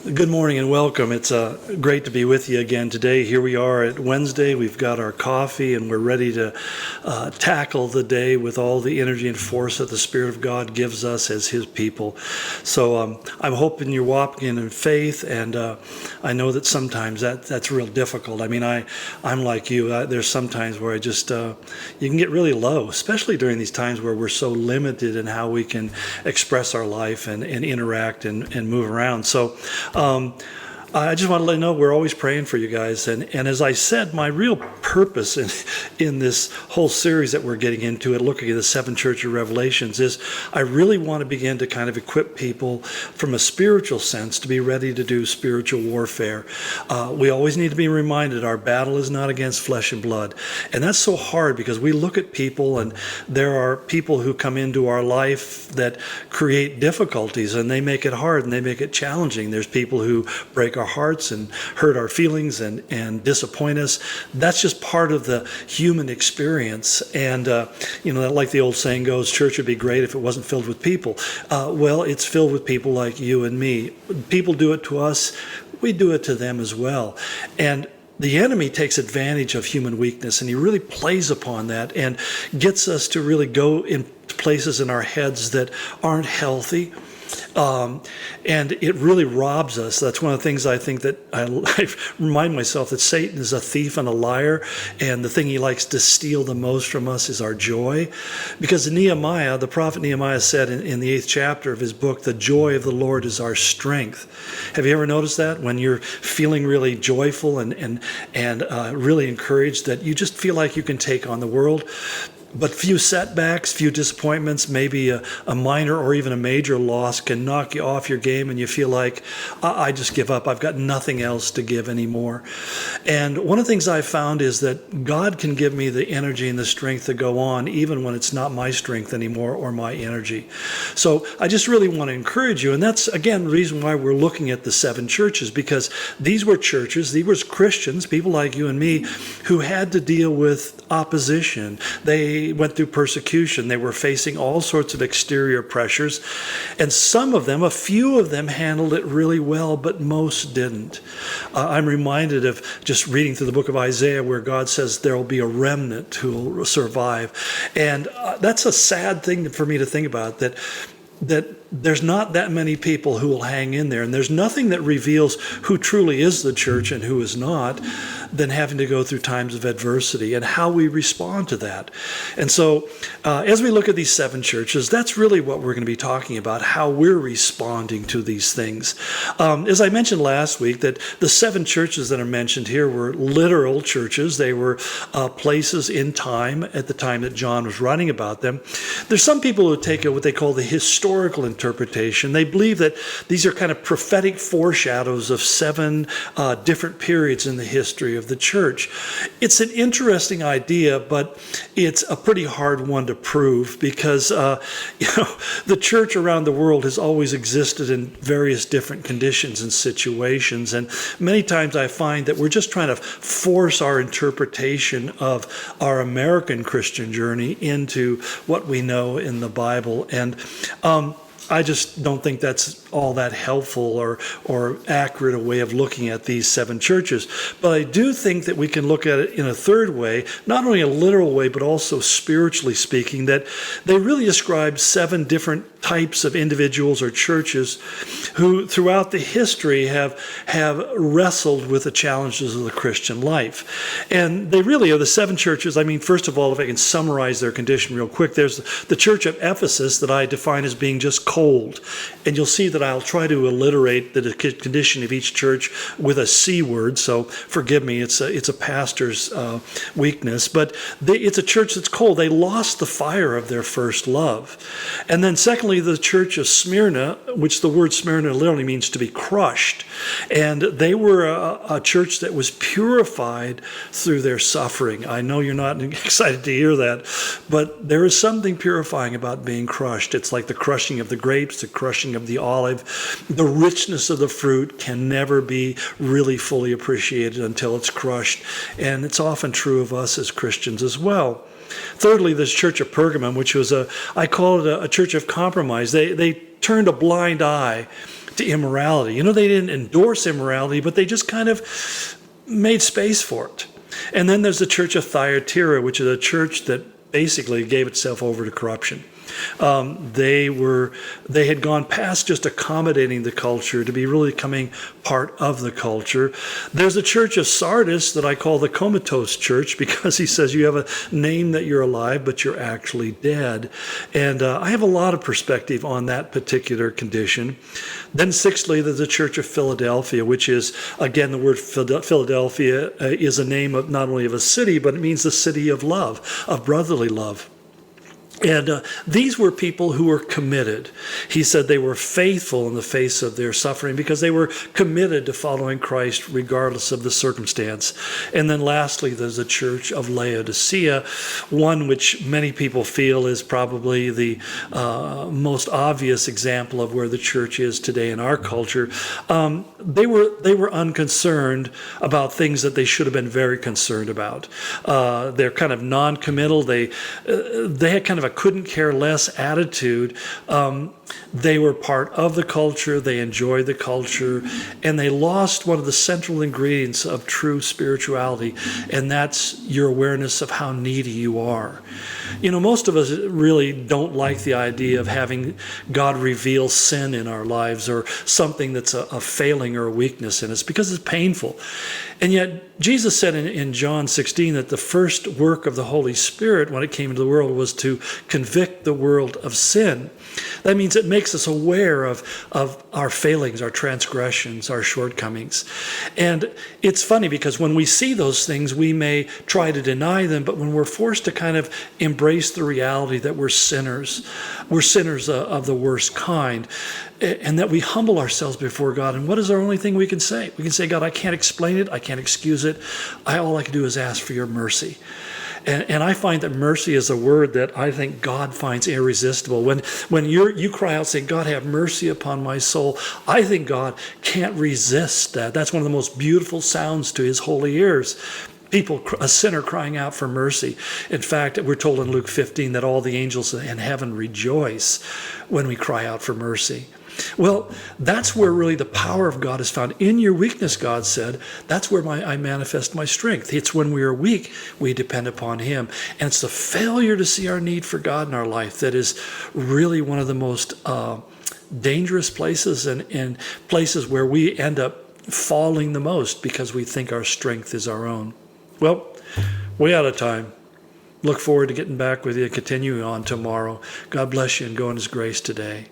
Good morning and welcome. It's great to be with you again today. Here we are at Wednesday. We've got our coffee and we're ready to tackle the day with all the energy and force that the Spirit of God gives us as His people. So I'm hoping you're walking in faith, and I know that sometimes that's real difficult. I mean, I'm like you. There's some times where I just, you can get really low, especially during these times where we're so limited in how we can express our life and interact and move around. So I just want to let you know we're always praying for you guys. And as I said, my real purpose in this whole series that we're getting into, looking at the seven churches of Revelations, is I really want to begin to kind of equip people from a spiritual sense to be ready to do spiritual warfare. We always need to be reminded our battle is not against flesh and blood. And that's so hard because we look at people, and there are people who come into our life that create difficulties, and they make it hard and they make it challenging. There's people who break our hearts and hurt our feelings and disappoint us. That's just part of the human experience. And, like the old saying goes, church would be great if it wasn't filled with people. Well, it's filled with people like you and me. People do it to us. We do it to them as well. And the enemy takes advantage of human weakness, and he really plays upon that and gets us to really go in places in our heads that aren't healthy. And it really robs us. That's one of the things I think that I remind myself, that Satan is a thief and a liar, and the thing he likes to steal the most from us is our joy. Because Nehemiah, the prophet Nehemiah, said in the 8th chapter of his book, the joy of the Lord is our strength. Have you ever noticed that? When you're feeling really joyful and really encouraged, that you just feel like you can take on the world. But few setbacks, few disappointments, maybe a minor or even a major loss can knock you off your game, and you feel like, I just give up. I've got nothing else to give anymore. And one of the things I've found is that God can give me the energy and the strength to go on, even when it's not my strength anymore or my energy. So I just really want to encourage you. And that's, again, the reason why we're looking at the seven churches, because these were churches, these were Christians, people like you and me, who had to deal with opposition. They went through persecution. They were facing all sorts of exterior pressures. And some of them, a few of them, handled it really well, but most didn't. I'm reminded of just reading through the book of Isaiah, where God says there will be a remnant who will survive. And that's a sad thing for me to think about, that there's not that many people who will hang in there. And there's nothing that reveals who truly is the church and who is not than having to go through times of adversity and how we respond to that. And so as we look at these seven churches, that's really what we're going to be talking about, how we're responding to these things. As I mentioned last week, that the seven churches that are mentioned here were literal churches. They were places in time at the time that John was writing about them. There's some people who take what they call the historical interpretation. They believe that these are kind of prophetic foreshadows of seven different periods in the history of the church. It's an interesting idea, but it's a pretty hard one to prove, because the church around the world has always existed in various different conditions and situations, and many times I find that we're just trying to force our interpretation of our American Christian journey into what we know in the Bible, and I just don't think that's all that helpful or accurate a way of looking at these seven churches. But I do think that we can look at it in a third way, not only a literal way, but also spiritually speaking, that they really describe seven different types of individuals or churches who throughout the history have wrestled with the challenges of the Christian life. And they really are the seven churches. I mean, first of all, if I can summarize their condition real quick, there's the church of Ephesus that I define as being just cold. And you'll see that I'll try to alliterate the condition of each church with a C word, so forgive me, it's a pastor's weakness. But it's a church that's cold. They lost the fire of their first love. And then secondly, the church of Smyrna, which the word Smyrna literally means to be crushed. And they were a church that was purified through their suffering. I know you're not excited to hear that, but there is something purifying about being crushed. It's like the crushing of the grapes, the crushing of the olive. The richness of the fruit can never be really fully appreciated until it's crushed. And it's often true of us as Christians as well. Thirdly, this church of Pergamum, which was I call it a church of compromise. They turned a blind eye to immorality. They didn't endorse immorality, but they just kind of made space for it. And then there's the church of Thyatira, which is a church that basically gave itself over to corruption. They had gone past just accommodating the culture to be really becoming part of the culture. There's a church of Sardis that I call the comatose church, because he says you have a name that you're alive, but you're actually dead. And I have a lot of perspective on that particular condition. Then sixthly, there's the church of Philadelphia, which is, again, the word Philadelphia is a name of not only of a city, but it means the city of love, of brotherly love. And these were people who were committed. He said they were faithful in the face of their suffering because they were committed to following Christ regardless of the circumstance. And then lastly, there's the church of Laodicea, one which many people feel is probably the most obvious example of where the church is today in our culture. They were unconcerned about things that they should have been very concerned about. They're kind of non-committal. They had kind of a couldn't care less attitude. They were part of the culture, they enjoyed the culture, and they lost one of the central ingredients of true spirituality, and that's your awareness of how needy you are. Most of us really don't like the idea of having God reveal sin in our lives or something that's a failing or a weakness in us, because it's painful. And yet Jesus said in John 16 that the first work of the Holy Spirit when it came into the world was to convict the world of sin. That means it makes us aware of our failings, our transgressions, our shortcomings. And it's funny because when we see those things, we may try to deny them, but when we're forced to kind of embrace the reality that we're sinners of the worst kind, and that we humble ourselves before God. And what is our only thing we can say? We can say, God, I can't explain it. I can't excuse it. All I can do is ask for your mercy. And I find that mercy is a word that I think God finds irresistible. When you cry out saying, God, have mercy upon my soul, I think God can't resist that. That's one of the most beautiful sounds to his holy ears. A sinner crying out for mercy. In fact, we're told in Luke 15 that all the angels in heaven rejoice when we cry out for mercy. Well, that's where really the power of God is found. In your weakness, God said, that's where I manifest my strength. It's when we are weak, we depend upon him. And it's the failure to see our need for God in our life that is really one of the most dangerous places and places where we end up falling the most because we think our strength is our own. Well, way out of time. Look forward to getting back with you and continuing on tomorrow. God bless you and go in his grace today.